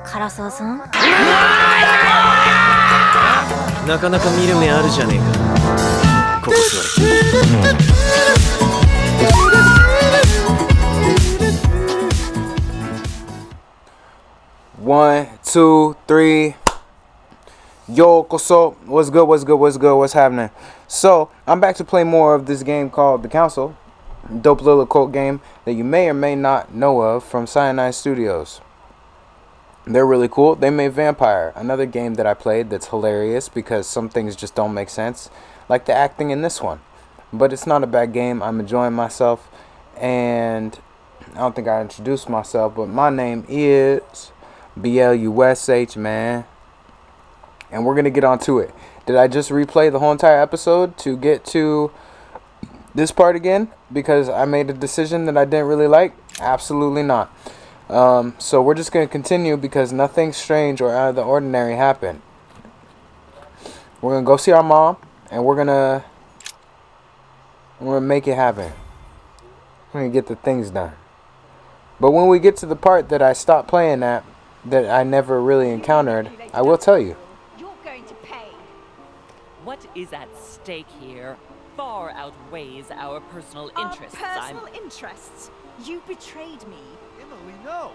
唐沢さん？なかなか見る目あるじゃねえか。ここ座れ。One, two, three. Yo, koso. What's good? What's good? What's good? What's happening? So, I'm back to play more of this game called The Council. Dope little cult game that you may or may not know of from Cyanide Studios. They're really cool. They made Vampire, another game that I played that's hilarious because some things just don't make sense, like the acting in this one. But it's not a bad game. I'm enjoying myself, and I don't think I introduced myself, but my name is BLUSH, man. And we're going to get on to it. Did I just replay the whole entire episode to get to this part again because I made a decision that I didn't really like? Absolutely not. So we're just going to continue because nothing strange or out of the ordinary happened. We're going to go see our mom, and we're going to make it happen. We're going to get the things done. But when we get to the part that I stopped playing at, that I never really encountered, I will tell you. You're going to pay. What is at stake here far outweighs our personal interests. Our personal interests? You betrayed me. Emily, no!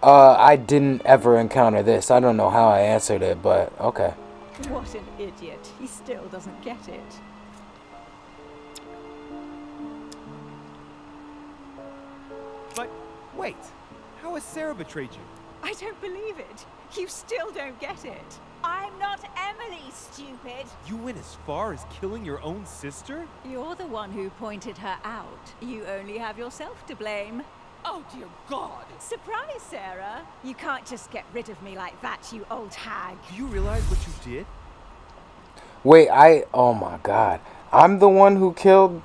I didn't ever encounter this. I don't know how I answered it, but okay. What an idiot. He still doesn't get it. But, wait. How has Sarah betrayed you? I don't believe it. You still don't get it. I'm not Emily, stupid. You went as far as killing your own sister? You're the one who pointed her out. You only have yourself to blame. Oh, dear God! Surprise, Sarah. You can't just get rid of me like that, you old hag. Do you realize what you did? Wait, oh my God. I'm the one who killed...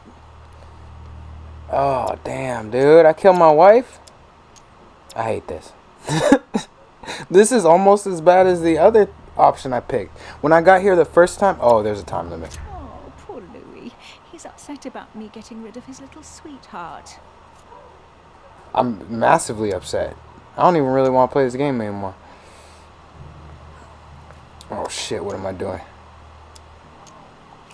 Oh, damn, dude. I killed my wife? I hate this. This is almost as bad as the other option I picked. When I got here the first time... Oh, there's a time limit. Oh, poor Louis. He's upset about me getting rid of his little sweetheart. I'm massively upset. I don't even really want to play this game anymore. Oh, shit. What am I doing?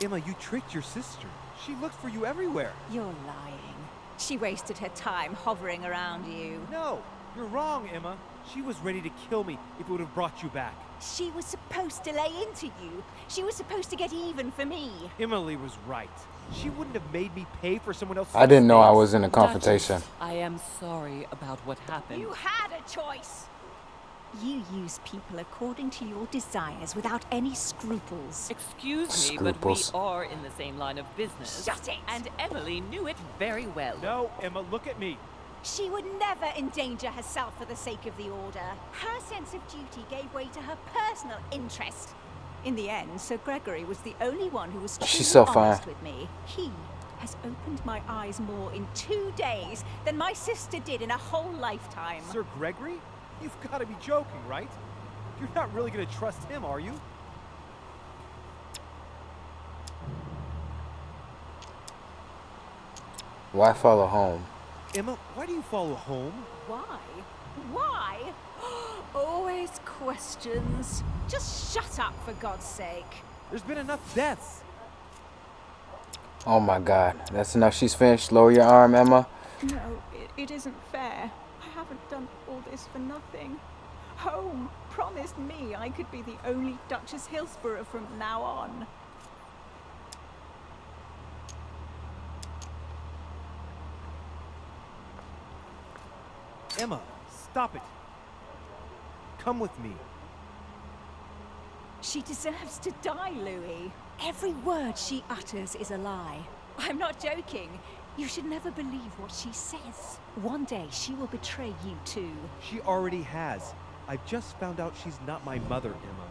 Emma, you tricked your sister. She looked for you everywhere. You're lying. She wasted her time hovering around you. No, you're wrong, Emma. She was ready to kill me if it would have brought you back. She was supposed to lay into you. She was supposed to get even for me. Emily was right. She wouldn't have made me pay for someone else's I didn't know I mistakes. was in a confrontation. Duchess, I am sorry about what happened. You had a choice. You use people according to your desires without any scruples. Excuse me, but we Scruples. are in the same line of business. Shut it! And Emily knew it very well. No, Emma, look at me. She would never endanger herself for the sake of the Order. Her sense of duty gave way to her personal interest. In the end, Sir Gregory was the only one who was truly She's so fine. honest with me. He has opened my eyes more in 2 days than my sister did in a whole lifetime. Sir Gregory? You've got to be joking, right? You're not really going to trust him, are you? Why follow home? Emma, why do you follow home? Why? Why? Always questions. Just shut up, for God's sake. There's been enough deaths. Oh my God. That's enough. She's finished. Lower your arm, Emma. No, it isn't fair. I haven't done all this for nothing. Home promised me I could be the only Duchess Hillsborough from now on. Emma, stop it. Come with me. She deserves to die, Louis. Every word she utters is a lie. I'm not joking. You should never believe what she says. One day she will betray you too. She already has. I just found out she's not my mother, Emma.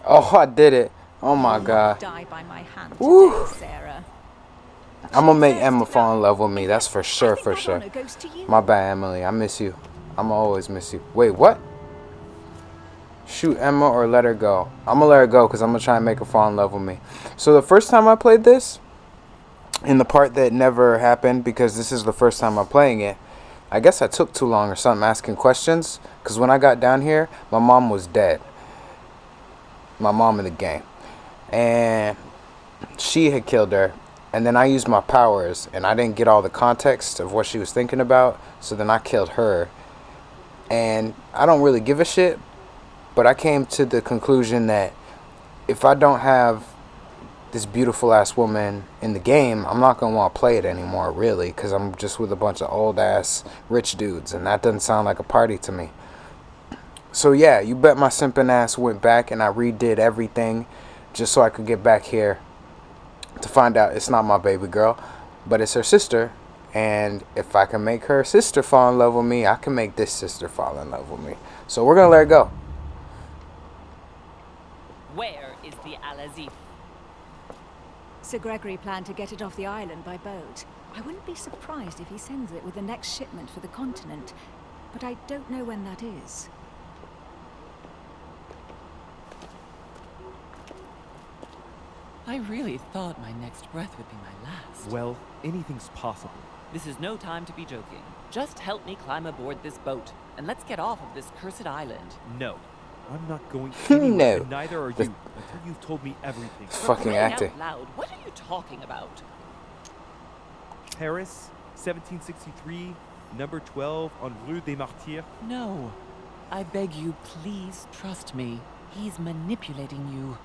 Oh, I did it. Oh my You will God. die by my hand Woo. today, Sarah. I'm gonna make Emma fall in love with me. That's for sure, I think for that sure. honor goes to you. My bad, Emily. I miss you. I'm always miss you. Wait, what? Shoot Emma or let her go? I'm gonna let her go because I'm gonna try and make her fall in love with me. So the first time I played this, in the part that never happened, because this is the first time I'm playing it. I guess I took too long or something asking questions, because when I got down here, my mom was dead. My mom in the game. And she had killed her. And then I used my powers, and I didn't get all the context of what she was thinking about, so then I killed her. And I don't really give a shit, but I came to the conclusion that if I don't have this beautiful ass woman in the game, I'm not gonna want to play it anymore, really, because I'm just with a bunch of old ass rich dudes, and that doesn't sound like a party to me. So yeah, you bet my simping ass went back and I redid everything just so I could get back here to find out it's not my baby girl, but it's her sister. And if I can make her sister fall in love with me, I can make this sister fall in love with me. So we're gonna let her go. Where is the Al-Azif? Sir Gregory planned to get it off the island by boat. I wouldn't be surprised if he sends it with the next shipment for the continent, but I don't know when that is. I really thought my next breath would be my last. Well, anything's possible. This is no time to be joking. Just help me climb aboard this boat, and let's get off of this cursed island. No, I'm not going anywhere, No. and neither are you, until you've told me everything. For Fucking crying acting. out loud, what are you talking about? Paris, 1763, number 12 on Rue des Martyrs. No. I beg you, please trust me. He's manipulating you.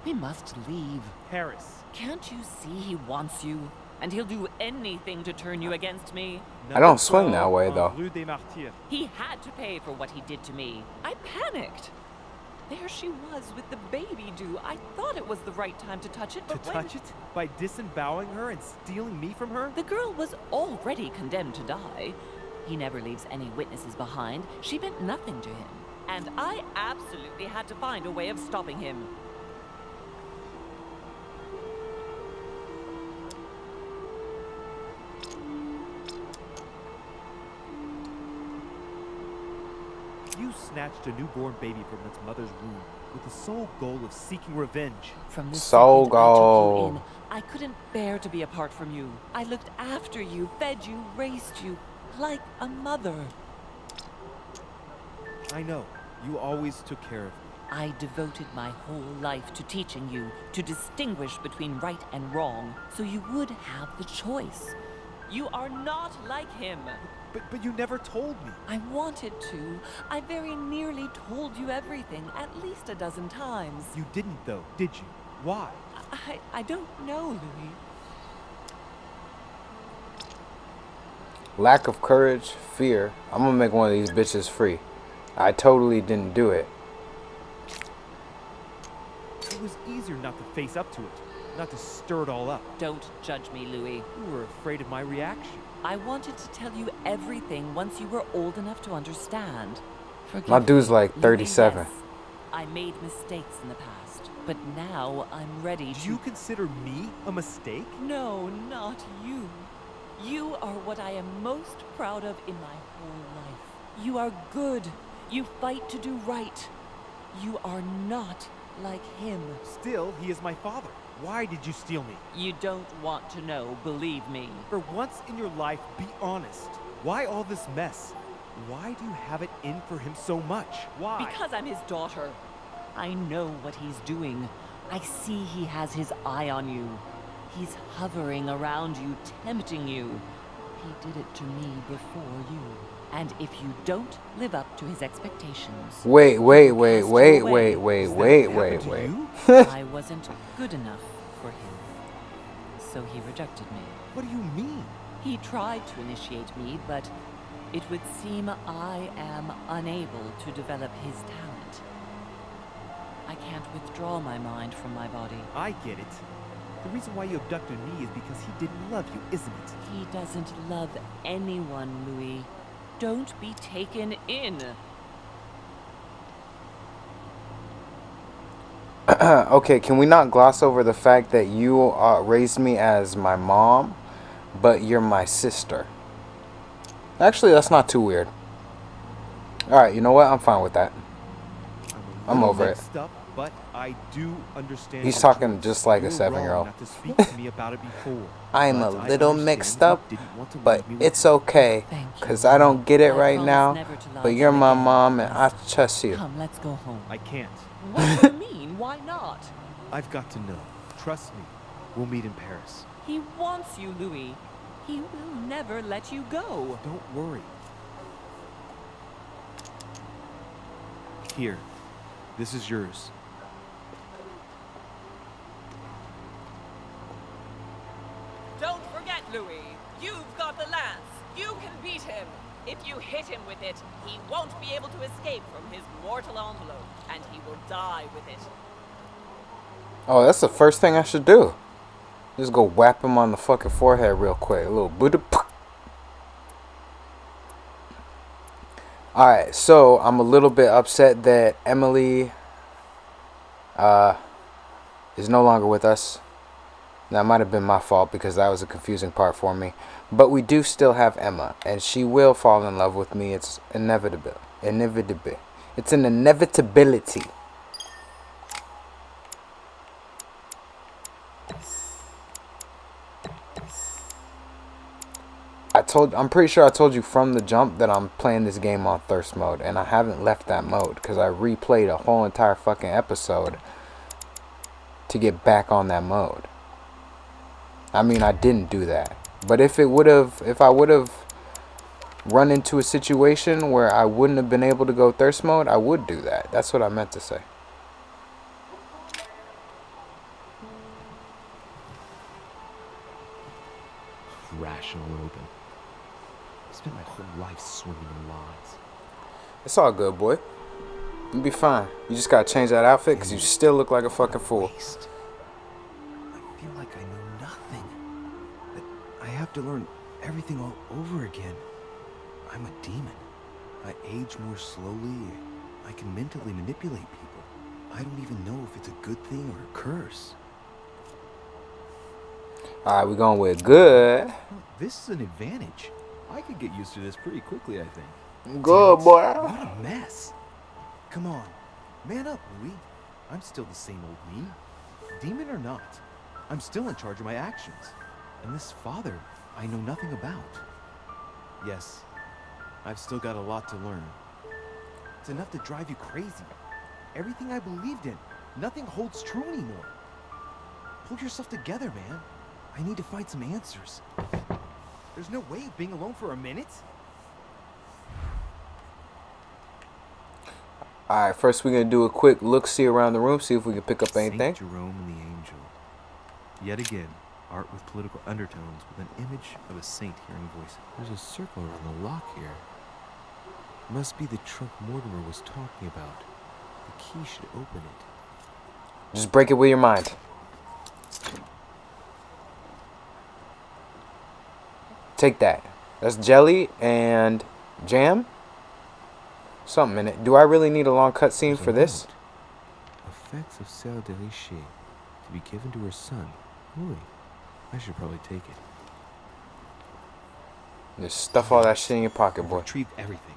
We must leave. Paris. Can't you see he wants you? And he'll do anything to turn you against me. I don't swing that way, on though. Rue des Martyrs. He had to pay for what he did to me. I panicked. There she was with the baby due. I thought it was the right time to touch it, To but when touch it? By disemboweling her and stealing me from her? the girl was already condemned to die. He never leaves any witnesses behind. She meant nothing to him. And I absolutely had to find a way of stopping him. You snatched a newborn baby from its mother's womb with the sole goal of seeking revenge. From the So second I took go. you in, I couldn't bear to be apart from you. I looked after you, fed you, raised you, like a mother. I know, you always took care of me. I devoted my whole life to teaching you to distinguish between right and wrong, so you would have the choice. You are not like him. But you never told me. I wanted to. I very nearly told you everything, at least a dozen times. You didn't though, did you? Why? I don't know, Louis. Lack of courage, fear. I'm gonna make one of these bitches free. I totally didn't do it. It was easier not to face up to it, not to stir it all up. Don't judge me, Louis. You were afraid of my reaction. I wanted to tell you everything once you were old enough to understand. Forgive My dude's me, like Louis, 37. yes. I made mistakes in the past, but now I'm ready Do to... you consider me a mistake? No, not you. You are what I am most proud of in my whole life. You are good. You fight to do right. You are not like him. Still, he is my father. Why did you steal me? You don't want to know, believe me. For once in your life, be honest. Why all this mess? Why do you have it in for him so much? Why? Because I'm his daughter. I know what he's doing. I see he has his eye on you. He's hovering around you, tempting you. He did it to me before you. And if you don't live up to his expectations... Wait. Is that what happened to you? I wasn't good enough for him. So he rejected me. What do you mean? He tried to initiate me, but it would seem I am unable to develop his talent. I can't withdraw my mind from my body. I get it. The reason why you abducted me is because he didn't love you, isn't it? He doesn't love anyone, Louis. Don't be taken in. Okay, can we not gloss over the fact that you raised me as my mom, but you're my sister? Actually, that's not too weird. Alright, you know what? I'm fine with that. I'm little over it. mixed up, But I do understand. He's your talking choice. just like a You're 7-year-old. wrong not to speak to me about it before. I'm a But I little understand mixed you up, didn't want to but leave me with it's him. okay. Thank you, Because I don't get it I right promise now. never to lie But to you're you my again. mom, and I Listen, trust you. Come, let's go home. I can't. What do you mean? Why not? I've got to know. Trust me. We'll meet in Paris. He wants you, Louis. He will never let you go. Don't worry. Here. This is yours. Don't forget, Louis. You've got the lance. You can beat him. If you hit him with it, he won't be able to escape from his mortal envelope, and he will die with it. Oh, that's the first thing I should do. Just go whap him on the fucking forehead real quick. A little Buddha. Alright, so I'm a little bit upset that Emily is no longer with us. That might have been my fault because that was a confusing part for me. But we do still have Emma, and she will fall in love with me. It's inevitable. Inevitable. It's an inevitability. I'm pretty sure I told you from the jump that I'm playing this game on thirst mode, and I haven't left that mode because I replayed a whole entire fucking episode to get back on that mode. I mean, I didn't do that, but if I would have run into a situation where I wouldn't have been able to go thirst mode, I would do that. That's what I meant to say. Rational and open. I spent my whole life swimming in lies. It's all good, boy. You'll be fine. You just gotta change that outfit because you still look like a fucking fool. Waste. I feel like I know nothing. That I have to learn everything all over again. I'm a demon. I age more slowly. I can mentally manipulate people. I don't even know if it's a good thing or a curse. Alright, we're going with good. Well, this is an advantage. I could get used to this pretty quickly, I think. Good, Damn it, boy. What a mess. Come on. Man up, Louis. I'm still the same old me. Demon or not, I'm still in charge of my actions. And this father, I know nothing about. Yes, I've still got a lot to learn. It's enough to drive you crazy. Everything I believed in, nothing holds true anymore. Pull yourself together, man. I need to find some answers. There's no way of being alone for a minute. Alright, first we're going to do a quick look-see around the room, see if we can pick up anything. Saint Jerome and the Angel. Yet again, art with political undertones with an image of a saint hearing voices. There's a circle around the lock here. Must be the trunk Mortimer was talking about. The key should open it. Just break it with your mind. Take that. That's jelly and jam. Something in it. Do I really need a long cutscene for this? Effects of Sel de Riche to be given to her son. Louis, I should probably take it. Just stuff all that shit in your pocket, boy. Retrieve everything.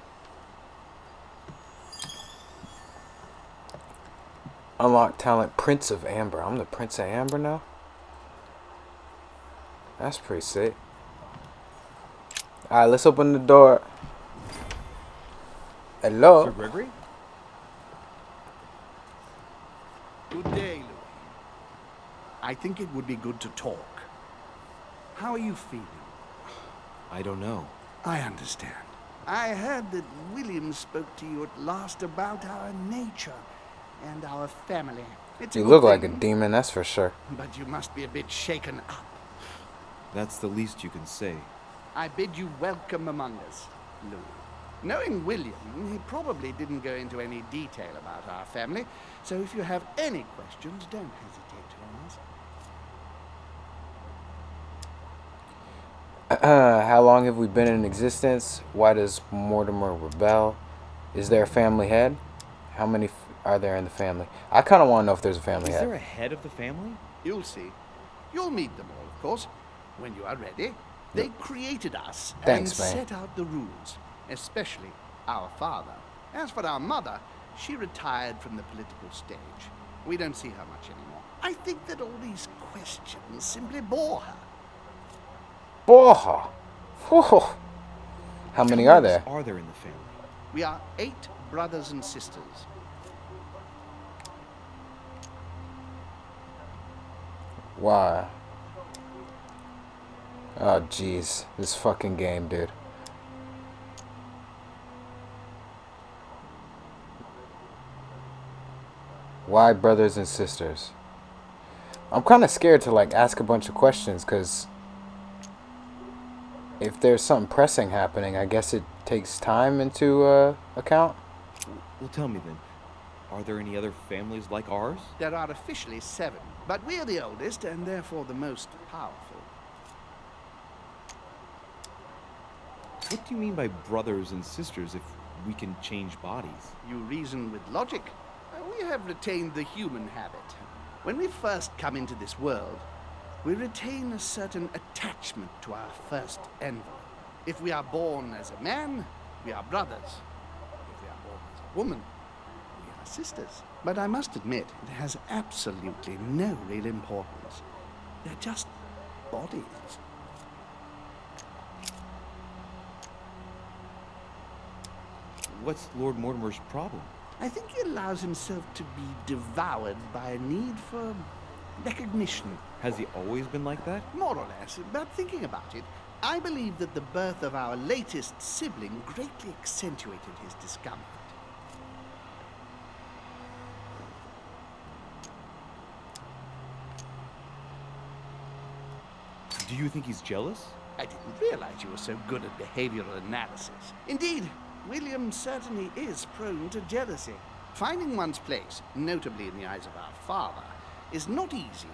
Unlock talent Prince of Amber. I'm the Prince of Amber now? That's pretty sick. Alright, let's open the door. Hello? Sir Gregory? Good day, Louis. I think it would be good to talk. How are you feeling? I don't know. I understand. I heard that William spoke to you at last about our nature and our family. It's a You good look like a thing, demon, that's for sure. but you must be a bit shaken up. That's the least you can say. I bid you welcome among us, Louis. Knowing William, he probably didn't go into any detail about our family, so if you have any questions, don't hesitate to ask. How long have we been in existence? Why does Mortimer rebel? Is there a family head? How many are there in the family? I kind of want to know if there's a family Is head. there a head of the family? You'll see. You'll meet them all, of course, when you are ready. They created us Thanks, and man. set out the rules, especially our father. As for our mother, she retired from the political stage. We don't see her much anymore. I think that all these questions simply bore her. Boha. Whew. How many are there? Are there in the family? We are 8 brothers and sisters. Why? Oh, jeez. This fucking game, dude. Why brothers and sisters? I'm kind of scared to, like, ask a bunch of questions, because if there's something pressing happening, I guess it takes time into account. Well, tell me then. Are there any other families like ours? There are officially 7, but we're the oldest and therefore the most powerful. What do you mean by brothers and sisters if we can change bodies? You reason with logic. We have retained the human habit. When we first come into this world, we retain a certain attachment to our first envelope. If we are born as a man, we are brothers. If we are born as a woman, we are sisters. But I must admit, it has absolutely no real importance. They're just bodies. What's Lord Mortimer's problem? I think he allows himself to be devoured by a need for recognition. Has he always been like that? More or less, but thinking about it, I believe that the birth of our latest sibling greatly accentuated his discomfort. Do you think he's jealous? I didn't realize you were so good at behavioral analysis. Indeed, William certainly is prone to jealousy. Finding one's place, notably in the eyes of our father, is not easy,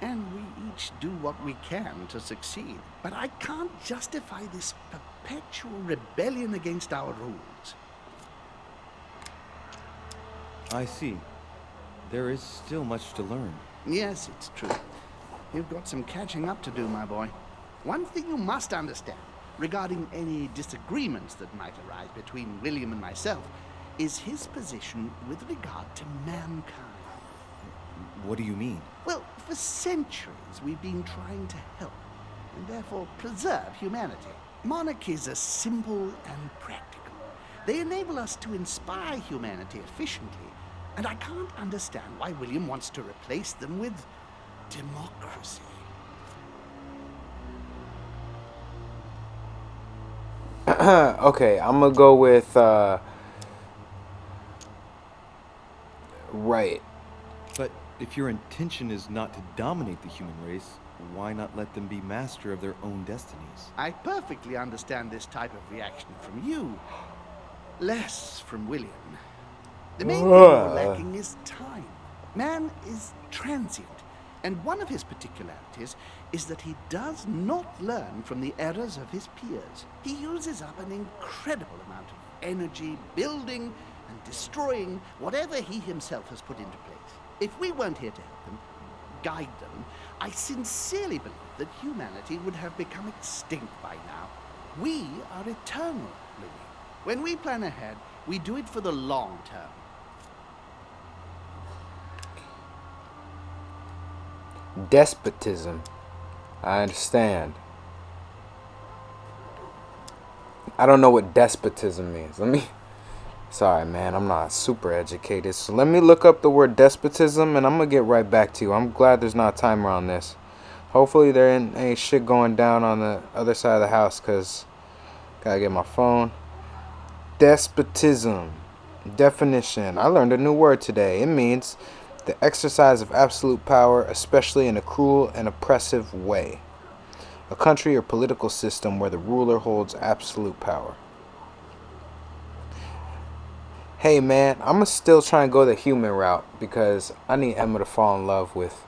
and we each do what we can to succeed. But I can't justify this perpetual rebellion against our rules. I see. There is still much to learn. Yes, it's true. You've got some catching up to do, my boy. One thing you must understand, regarding any disagreements that might arise between William and myself, is his position with regard to mankind. What do you mean? Well, for centuries we've been trying to help, and therefore preserve humanity. Monarchies are simple and practical. They enable us to inspire humanity efficiently, and I can't understand why William wants to replace them with democracy. Okay, I'm gonna go with right. But if your intention is not to dominate the human race, why not let them be master of their own destinies? I perfectly understand this type of reaction from you, less from William. The main thing you're lacking is time. Man is transient, and one of his particularities is that he does not learn from the errors of his peers. He uses up an incredible amount of energy building and destroying whatever he himself has put into place. If we weren't here to help them, guide them, I sincerely believe that humanity would have become extinct by now. We are eternal, Louis. When we plan ahead, we do it for the long term. Despotism. I understand. I don't know what despotism means. Sorry, man, I'm not super educated. So let me look up the word despotism, and I'm gonna get right back to you. I'm glad there's not a timer on this. Hopefully there ain't any shit going down on the other side of the house, because gotta get my phone. Despotism. Definition. I learned a new word today. It means the exercise of absolute power, especially in a cruel and oppressive way. A country or political system where the ruler holds absolute power. Hey man, I'm gonna still try and go the human route because I need Emma to fall in love with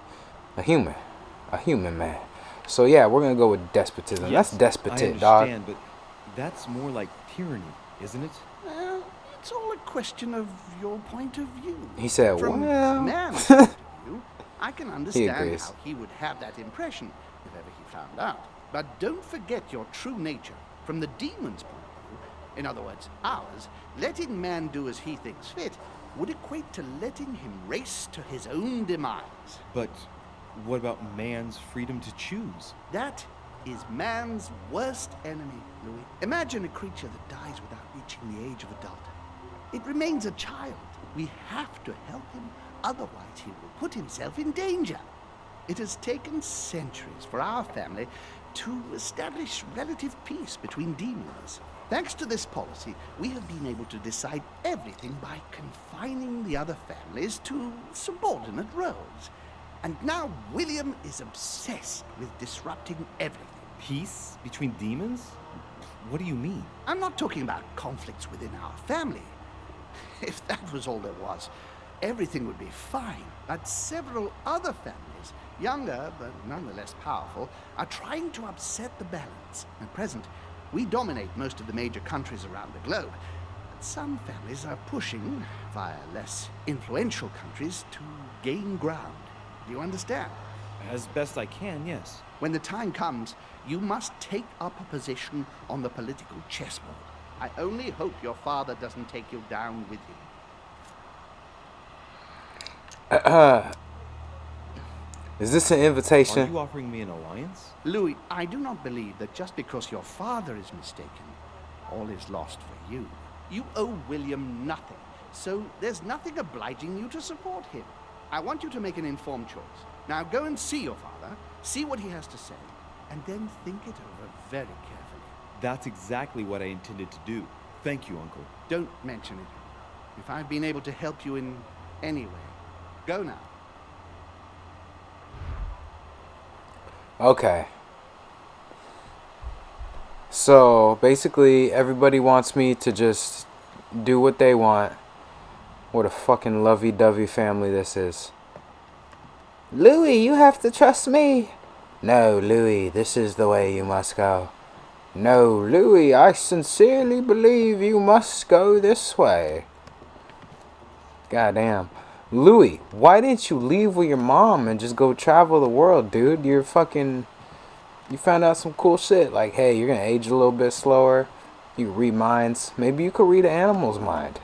a human man. So yeah, we're gonna go with despotism. Yes, That's despotic, I dog. understand, but that's more like tyranny, isn't it? Well, it's all a question of your point of view. He said, From well. man's point of view, I can understand agrees. how he would have that impression if ever he found out. But don't forget your true nature from the demon's point of view. In other words, ours, letting man do as he thinks fit, would equate to letting him race to his own demise. But what about man's freedom to choose? That is man's worst enemy, Louis. Imagine a creature that dies without reaching the age of adulthood. It remains a child. We have to help him, otherwise he will put himself in danger. It has taken centuries for our family to establish relative peace between demons. Thanks to this policy, we have been able to decide everything by confining the other families to subordinate roles. And now William is obsessed with disrupting everything. Peace between demons? What do you mean? I'm not talking about conflicts within our family. If that was all there was, everything would be fine. But several other families, younger but nonetheless powerful, are trying to upset the balance. At present, we dominate most of the major countries around the globe. But some families are pushing, via less influential countries, to gain ground. Do you understand? As best I can, yes. When the time comes, you must take up a position on the political chessboard. I only hope your father doesn't take you down with him. Is this an Are invitation? you offering me an alliance? Louis, I do not believe that just because your father is mistaken, all is lost for you. You owe William nothing, so there's nothing obliging you to support him. I want you to make an informed choice. Now go and see your father, see what he has to say, and then think it over very carefully. That's exactly what I intended to do. Thank you, Uncle. Don't mention it. If I've been able to help you in any way, go now. Okay. So basically, everybody wants me to just do what they want. What a fucking lovey-dovey family this is. Louis, you have to trust me. No, Louis, this is the way you must go. No, Louis, I sincerely believe you must go this way. Goddamn. Louis, why didn't you leave with your mom and just go travel the world, dude? You found out some cool shit. Like, hey, you're gonna age a little bit slower. You can read minds. Maybe you could read an animal's mind.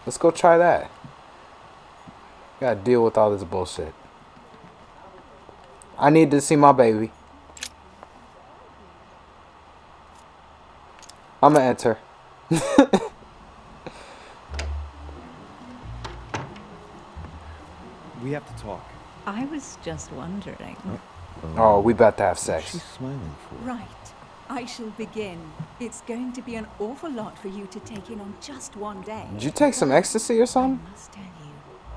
Let's go try that. Gotta deal with all this bullshit. I need to see my baby. I'm gonna enter. We have to talk. I was just wondering. Oh, we about to have What's sex. she smiling for? Right. I shall begin. It's going to be an awful lot for you to take in on just one day. Did you take some ecstasy or I something? must tell you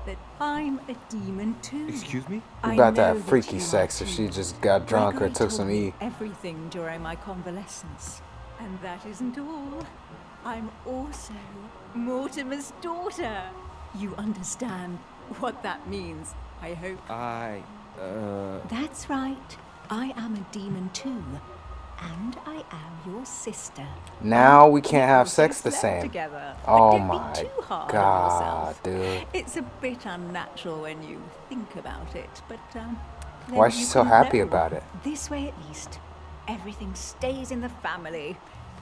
that I'm a demon too. Excuse me? We I about to know have that freaky you sex are if too. she just got drunk or Gregory took some told me E. everything during my convalescence. And that isn't all. I'm also Mortimer's daughter. You understand what that means, I hope. That's right. I am a demon too. And I am your sister. Now we can't have We've sex the slept same. Together. Oh But don't my be too hard on God, yourself. dude. It's a bit unnatural when you think about it, but then Why is she you so can happy know. about it? This way at least, everything stays in the family.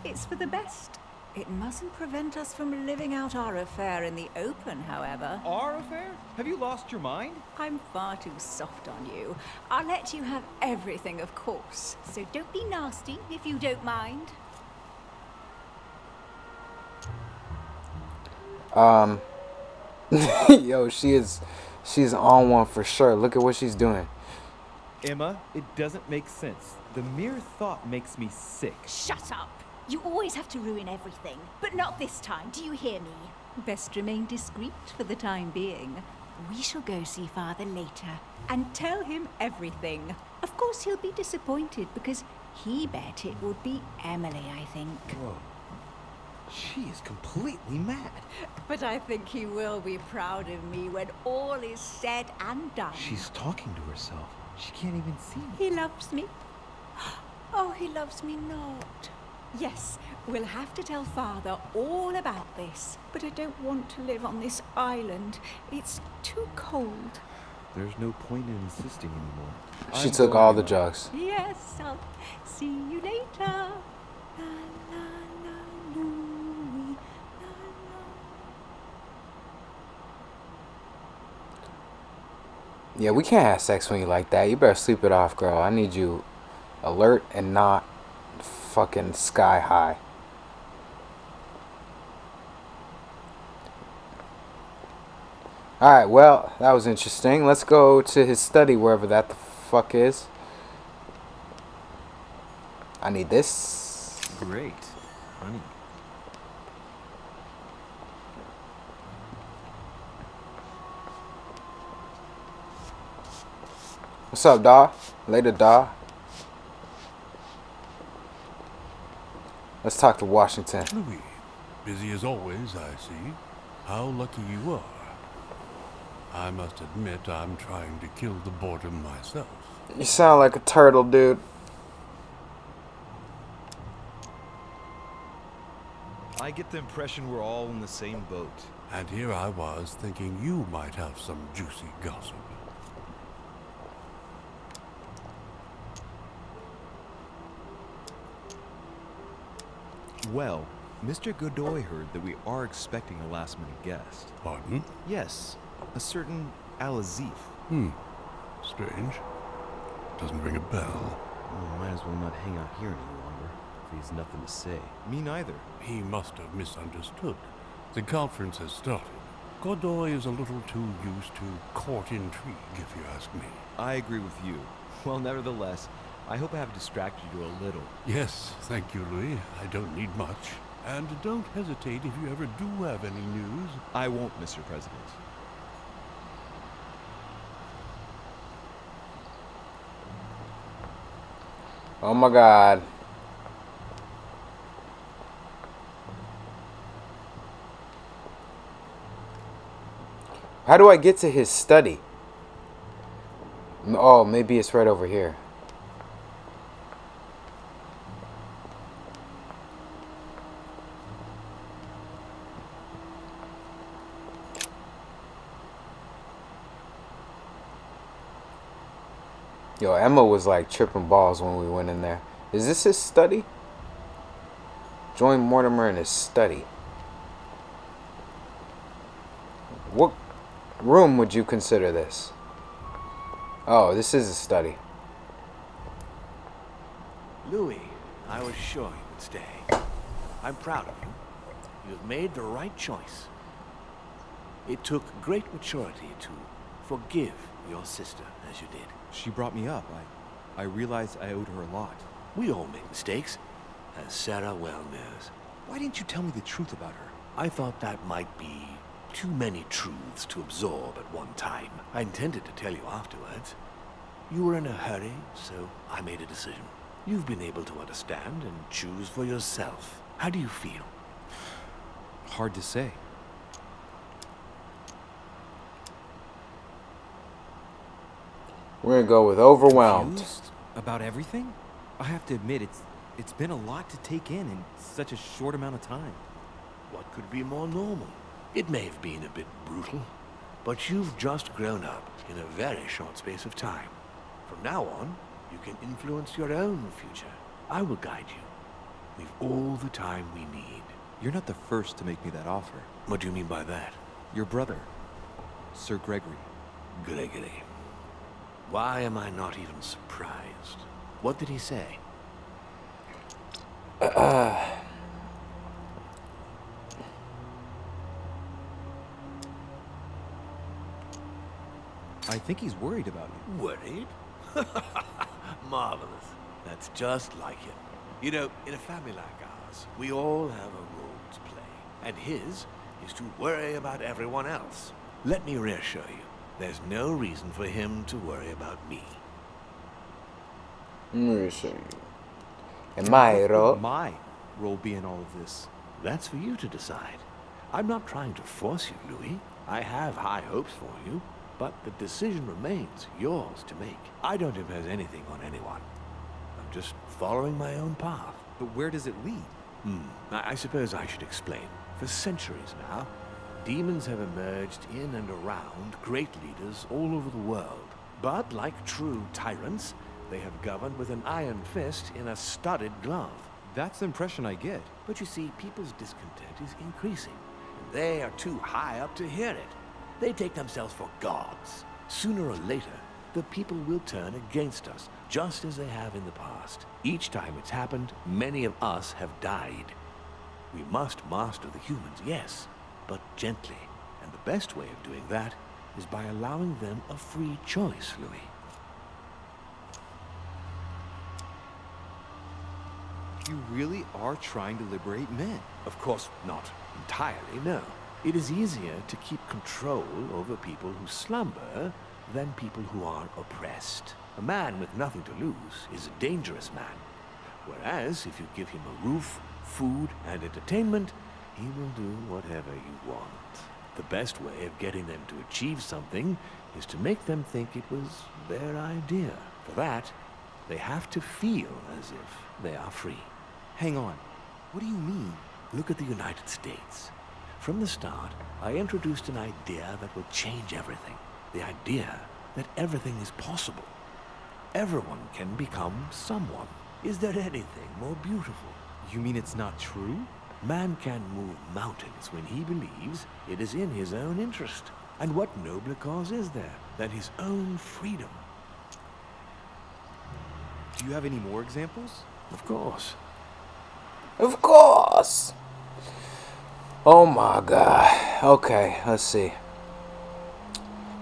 It's for the best. It mustn't prevent us from living out our affair in the open, however. Our affair? Have you lost your mind? I'm far too soft on you. I'll let you have everything, of course. So don't be nasty if you don't mind. Yo, she's on one for sure. Look at what she's doing. Emma, it doesn't make sense. The mere thought makes me sick. Shut up! You always have to ruin everything. But not this time, do you hear me? Best remain discreet for the time being. We shall go see Father later and tell him everything. Of course he'll be disappointed because he bet it would be Emily, I think. Whoa. She is completely mad. But I think he will be proud of me when all is said and done. She's talking to herself. She can't even see me. He loves me. Oh, he loves me not. Yes, we'll have to tell Father all about this. But I don't want to live on this island. It's too cold. There's no point in insisting anymore. She I'm took going all the now. drugs. Yes, I'll see you later. La, la, la, Louie. La, la. Yeah, we can't have sex when you like that. You better sleep it off, girl. I need you alert and not fucking sky high. Alright, well, that was interesting. Let's go to his study, wherever that the fuck is. I need this. Great. Honey. What's up, dawg? Later, dawg. Let's talk to Washington. Louis, busy as always, I see. How lucky you are. I must admit I'm trying to kill the boredom myself. You sound like a turtle, dude. I get the impression we're all in the same boat. And here I was thinking you might have some juicy gossip. Well, Mr. Godoy heard that we are expecting a last-minute guest. Pardon? Yes, a certain Al-Azif. Strange. Doesn't ring a bell. Well, might as well not hang out here any longer, if he has nothing to say. Me neither. He must have misunderstood. The conference has started. Godoy is a little too used to court intrigue, if you ask me. I agree with you. Well, nevertheless, I hope I have distracted you a little. Yes, thank you, Louis. I don't need much. And don't hesitate if you ever do have any news. I won't, Mr. President. Oh my god. How do I get to his study? Oh, maybe it's right over here. Yo, Emma was like tripping balls when we went in there. Is this his study? Join Mortimer in his study. What room would you consider this? Oh, this is his study. Louis, I was sure you would stay. I'm proud of you. You've made the right choice. It took great maturity to forgive your sister as you did. She brought me up. I realized I owed her a lot. We all make mistakes, as Sarah well knows. Why didn't you tell me the truth about her? I thought that might be too many truths to absorb at one time. I intended to tell you afterwards. You were in a hurry, so I made a decision. You've been able to understand and choose for yourself. How do you feel? Hard to say. We're gonna go with overwhelmed. Confused about everything? I have to admit, it's been a lot to take in such a short amount of time. What could be more normal? It may have been a bit brutal, but you've just grown up in a very short space of time. From now on, you can influence your own future. I will guide you. We've all the time we need. You're not the first to make me that offer. What do you mean by that? Your brother, Sir Gregory. Gregory. Why am I not even surprised? What did he say? I think he's worried about you. Worried? Marvelous. That's just like him. You know, in a family like ours, we all have a role to play. And his is to worry about everyone else. Let me reassure you, there's no reason for him to worry about me. And my What role. would my role be in all of this? That's for you to decide. I'm not trying to force you, Louis. I have high hopes for you, but the decision remains yours to make. I don't impose anything on anyone. I'm just following my own path. But where does it lead? I suppose I should explain. For centuries now, demons have emerged in and around great leaders all over the world. But like true tyrants, they have governed with an iron fist in a studded glove. That's the impression I get. But you see, people's discontent is increasing, and they are too high up to hear it. They take themselves for gods. Sooner or later, the people will turn against us, just as they have in the past. Each time it's happened, many of us have died. We must master the humans, yes, but gently. And the best way of doing that is by allowing them a free choice, Louis. You really are trying to liberate men. Of course, not entirely, no. It is easier to keep control over people who slumber than people who are oppressed. A man with nothing to lose is a dangerous man. Whereas, if you give him a roof, food, and entertainment, he will do whatever you want. The best way of getting them to achieve something is to make them think it was their idea. For that, they have to feel as if they are free. Hang on. What do you mean? Look at the United States. From the start, I introduced an idea that will change everything. The idea that everything is possible. Everyone can become someone. Is there anything more beautiful? You mean it's not true? Man can move mountains when he believes it is in his own interest. And what nobler cause is there than his own freedom? Do you have any more examples? Of course. Of course. Oh my god. Okay, let's see.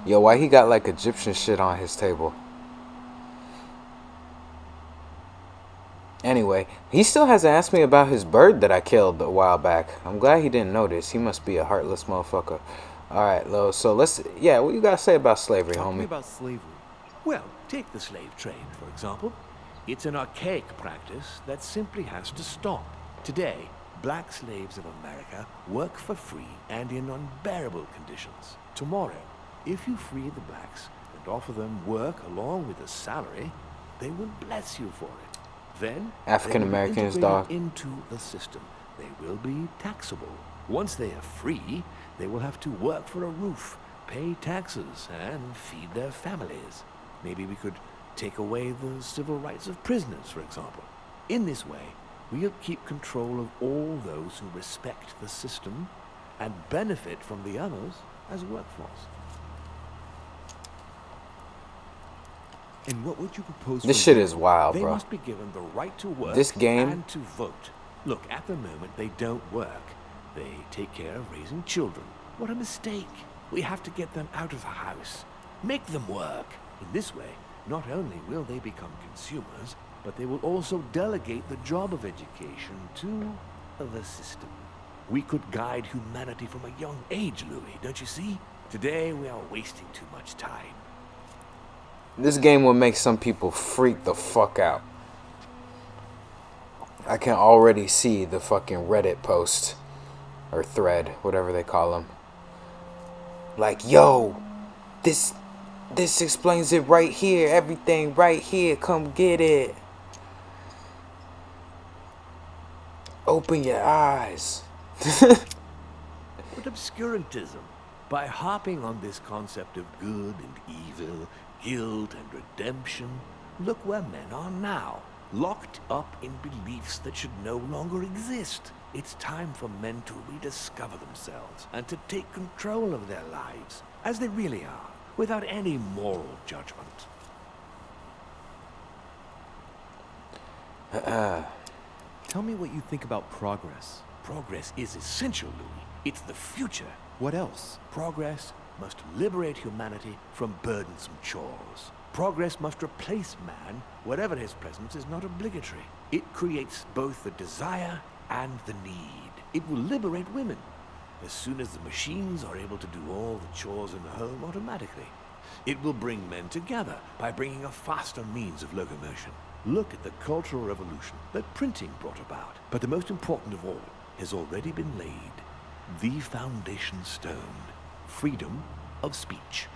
Yo, why he got like Egyptian shit on his table? Anyway, he still hasn't asked me about his bird that I killed a while back. I'm glad he didn't notice. He must be a heartless motherfucker. Alright, Lo, so let's... Yeah, what you gotta say about slavery, Talk to homie? me about slavery. Well, take the slave trade, for example. It's an archaic practice that simply has to stop. Today, black slaves of America work for free and in unbearable conditions. Tomorrow, if you free the blacks and offer them work along with a salary, they will bless you for it. Then, African Americans, dog. Into the system. They will be taxable. Once they are free, they will have to work for a roof, pay taxes, and feed their families. Maybe we could take away the civil rights of prisoners, for example. In this way, we'll keep control of all those who respect the system and benefit from the others as a workforce. And what would you propose? This shit is wild, They bro. must be given the right to work This game- and to vote. Look, at the moment, they don't work. They take care of raising children. What a mistake. We have to get them out of the house. Make them work. In this way, not only will they become consumers, but they will also delegate the job of education to the system. We could guide humanity from a young age, Louis, don't you see? Today, we are wasting too much time. This game will make some people freak the fuck out. I can already see the fucking Reddit post or thread, whatever they call them. Like, yo, this explains it right here. Everything right here. Come get it. Open your eyes. What obscurantism. By harping on this concept of good and evil, guilt and redemption, look where men are now, locked up in beliefs that should no longer exist. It's time for men to rediscover themselves and to take control of their lives as they really are, without any moral judgment. Tell me what you think about progress. Progress is essential, Louis. It's the future. What else? Progress must liberate humanity from burdensome chores. Progress must replace man wherever his presence is not obligatory. It creates both the desire and the need. It will liberate women as soon as the machines are able to do all the chores in the home automatically. It will bring men together by bringing a faster means of locomotion. Look at the Cultural Revolution that printing brought about. But the most important of all has already been laid. The foundation stone. Freedom of speech.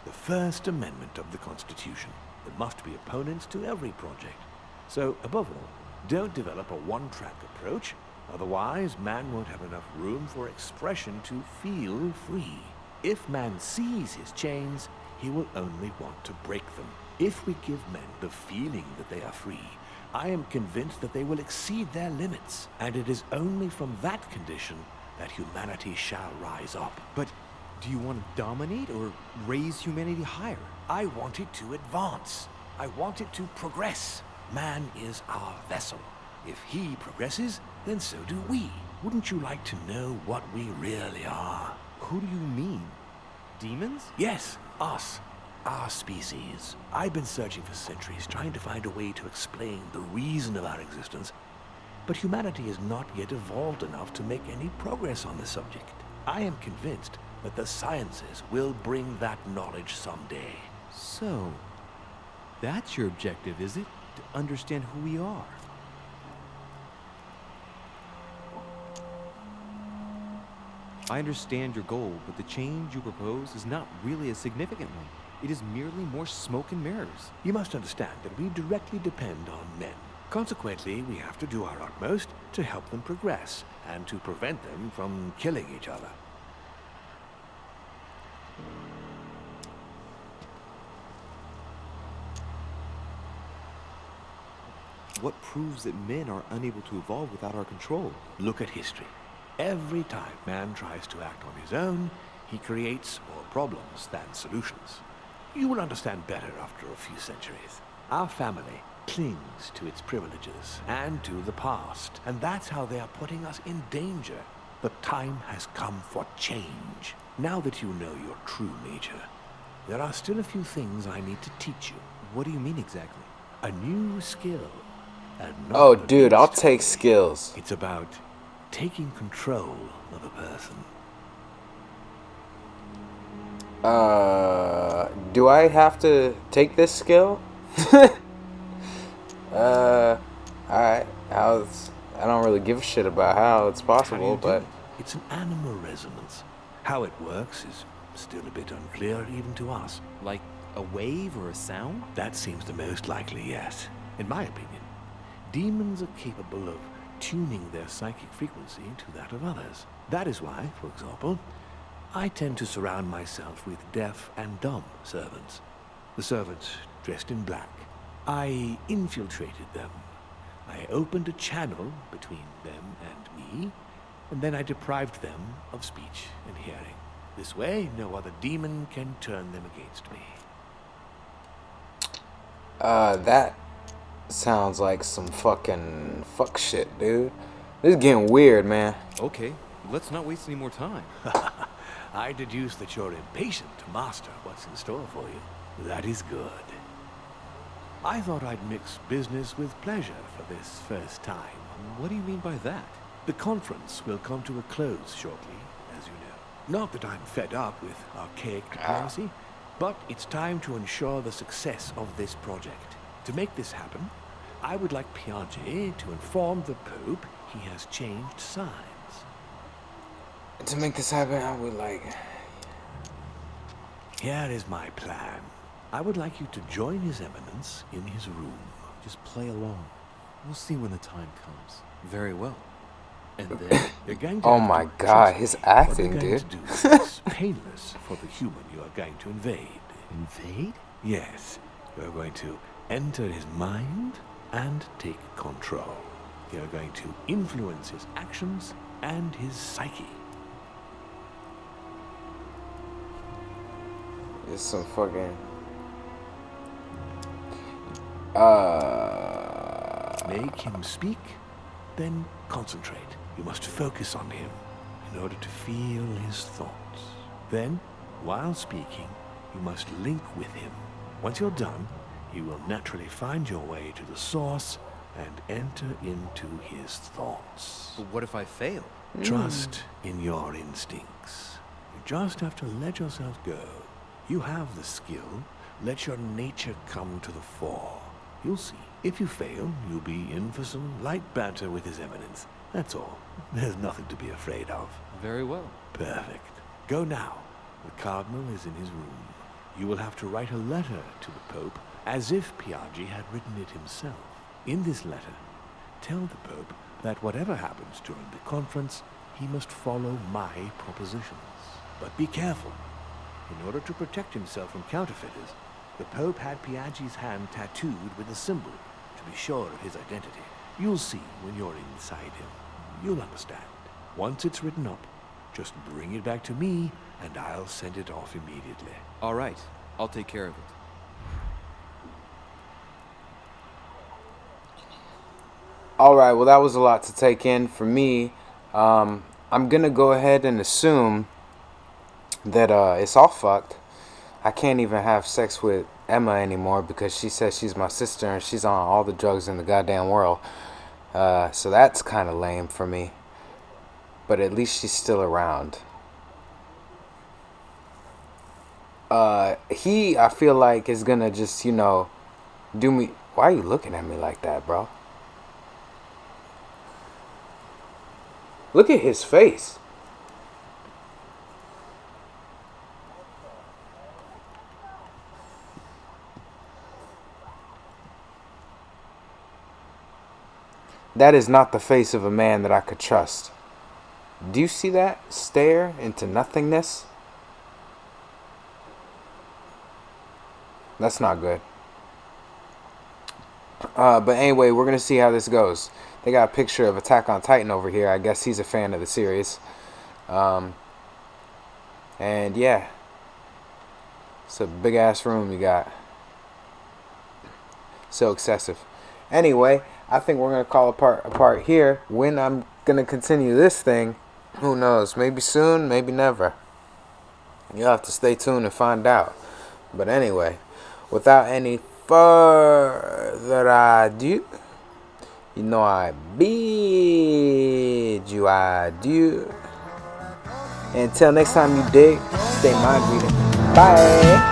The First Amendment of the Constitution. There must be opponents to every project. So, above all, don't develop a one-track approach. Otherwise, man won't have enough room for expression to feel free. If man sees his chains, he will only want to break them. If we give men the feeling that they are free, I am convinced that they will exceed their limits. And it is only from that condition that humanity shall rise up. But Do you want to dominate or raise humanity higher? I want it to advance. I want it to progress. Man is our vessel. If he progresses, then so do we. Wouldn't you like to know what we really are? Who do you mean? Demons? Yes, us. Our species. I've been searching for centuries, trying to find a way to explain the reason of our existence. But humanity has not yet evolved enough to make any progress on the subject. I am convinced that the sciences will bring that knowledge someday. So, that's your objective, is it? To understand who we are? I understand your goal, but the change you propose is not really a significant one. It is merely more smoke and mirrors. You must understand that we directly depend on men. Consequently, we have to do our utmost to help them progress and to prevent them from killing each other. What proves that men are unable to evolve without our control? Look at history. Every time man tries to act on his own, he creates more problems than solutions. You will understand better after a few centuries. Our family clings to its privileges and to the past, and that's how they are putting us in danger. The time has come for change. Now that you know your true nature, there are still a few things I need to teach you. What do you mean exactly? A new skill. And not Oh, the dude, I'll least. take skills. It's about taking control of a person. Do I have to take this skill? Alright. I don't really give a shit about how it's How do possible, you do but it? It's an animal resonance. How it works is still a bit unclear even to us. Like a wave or a sound? That seems the most likely, yes. In my opinion, demons are capable of tuning their psychic frequency to that of others. That is why, for example, I tend to surround myself with deaf and dumb servants. The servants dressed in black. I infiltrated them. I opened a channel between them and me, and then I deprived them of speech and hearing. This way, no other demon can turn them against me. that sounds like some fucking fuck shit, dude. This is getting weird, man. Okay, let's not waste any more time. I deduce that you're impatient to master what's in store for you. That is good. I thought I'd mix business with pleasure for this first time. What do you mean by that? The conference will come to a close shortly, as you know. Not that I'm fed up with archaic diplomacy, but it's time to ensure the success of this project. To make this happen, I would like Piaget to inform the Pope he has changed sides. To make this happen, I would like... Here is my plan. I would like you to join His Eminence in his room. Just play along. We'll see when the time comes. Very well. And then You're going to Oh have my to god, trust his me. acting, What you're dude. going to do is painless for the human you are going to invade. invade? Yes, you're going to enter his mind and take control. You're going to influence his actions and his psyche. It's some fucking... Make him speak, then concentrate. You must focus on him in order to feel his thoughts. Then, while speaking, you must link with him. Once you're done, you will naturally find your way to the source and enter into his thoughts. But what if I fail? Trust in your instincts. You just have to let yourself go. You have the skill. Let your nature come to the fore. You'll see. If you fail, you'll be in for some light banter with His Eminence. That's all. There's nothing to be afraid of. Very well. Perfect. Go now. The Cardinal is in his room. You will have to write a letter to the Pope as if Piaggi had written it himself. In this letter, tell the Pope that whatever happens during the conference, he must follow my propositions. But be careful. In order to protect himself from counterfeiters, the Pope had Piaggi's hand tattooed with a symbol to be sure of his identity. You'll see when you're inside him. You'll understand. Once it's written up, Just bring it back to me, and I'll send it off immediately. All right, I'll take care of it. Alright, well that was a lot to take in for me. I'm gonna go ahead and assume that it's all fucked. I can't even have sex with Emma anymore because she says she's my sister and she's on all the drugs in the goddamn world. So that's kind of lame for me. But at least she's still around. I feel like is gonna just, you know, do me. Why are you looking at me like that, bro? Look at his face. That is not the face of a man that I could trust. Do you see that? Stare into nothingness? That's not good. But anyway, we're going to see how this goes. They got a picture of Attack on Titan over here. I guess he's a fan of the series. And yeah. It's a big ass room you got. So excessive. Anyway, I think we're going to call apart here. When I'm going to continue this thing, who knows? Maybe soon, maybe never. You'll have to stay tuned and find out. But anyway, without any further ado, you know I bid you adieu. Until next time, you dig, stay mind reading. Bye.